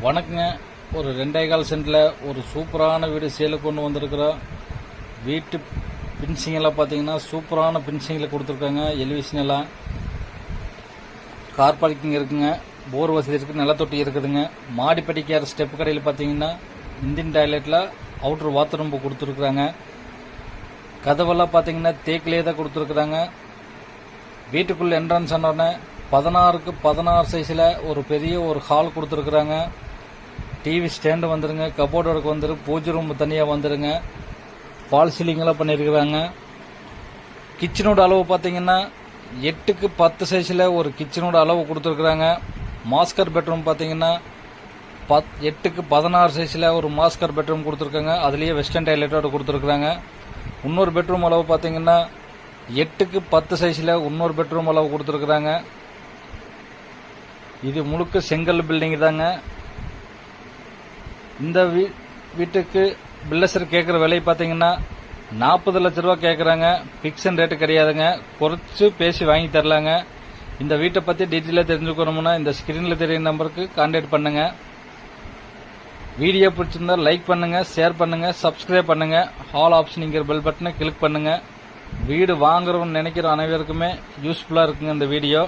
வணக்கங்க. ஒரு 2.25 சென்ட்ல ஒரு சூப்பரான வீடு சேலுக்கு கொண்டு வந்திருக்கிறோம். வீட்டு பின்சிங் எல்லாம் பார்த்தீங்கன்னா சூப்பரான பின்சிங்கில் கொடுத்துருக்காங்க. எலிவேஷன் எல்லாம் கார் பார்க்கிங் இருக்குங்க, போர் வசதி இருக்குது, நிலத்தொட்டி இருக்குதுங்க. மாடிப்படிக்கார ஸ்டெப் கடையில் பார்த்தீங்கன்னா இந்தியன் டாய்லெட்டில் அவுட்ரு பாத்ரூம் கொடுத்துருக்குறாங்க. கதவெல்லாம் பார்த்தீங்கன்னா தேக்கிலே தான் கொடுத்துருக்குறாங்க. வீட்டுக்குள்ள என்ட்ரன்ஸ் ஆனோடனே 16க்கு 16 சைஸில் ஒரு பெரிய ஒரு ஹால் கொடுத்துருக்குறாங்க. டிவி ஸ்டாண்டு வந்துருங்க, கபோர்டு ஒர்க் வந்துரு, பூஜை ரூம் தனியாக வந்துருங்க. ஃபால் சீலிங்கெல்லாம் பண்ணியிருக்கிறாங்க. கிச்சனோட அளவு பார்த்தீங்கன்னா 8க்கு 10 சைஸில் ஒரு கிச்சனோட அளவு கொடுத்துருக்குறாங்க. மாஸ்டர் பெட்ரூம் பார்த்தீங்கன்னா 8க்கு 16 சைஸில் ஒரு மாஸ்டர் பெட்ரூம் கொடுத்துருக்காங்க. அதுலேயே வெஸ்டர்ன் டாய்லெட்டோட கொடுத்துருக்குறாங்க. இன்னொரு பெட்ரூம் அளவு பார்த்தீங்கன்னா 8க்கு 10 சைஸில் இன்னொரு பெட்ரூம் அளவு கொடுத்துருக்குறாங்க. இது முழுக்க செங்கல் பில்டிங் தாங்க. இந்த வீட்டுக்கு பில்லர்ஸ் கேட்குற விலை பார்த்தீங்கன்னா 40 லட்ச ரூபா கேட்குறாங்க. பிக்சன் ரேட்டு கிடையாதுங்க, குறைச்சு பேசி வாங்கி தரலாங்க. இந்த வீட்டை பற்றி டீட்டெயிலாக தெரிஞ்சுக்கணும்னா இந்த ஸ்கிரீனில் தெரியுற நம்பருக்கு கான்டாக்ட் பண்ணுங்க. வீடியோ பிடிச்சிருந்தா லைக் பண்ணுங்க, ஷேர் பண்ணுங்க, சப்ஸ்கிரைப் பண்ணுங்க. ஆல் ஆப்ஷனுங்கிற பெல் பட்டனை கிளிக் பண்ணுங்க. வீடு வாங்குறவன்னு நினைக்கிற அனைவருக்குமே யூஸ்ஃபுல்லாக இருக்குங்க இந்த வீடியோ.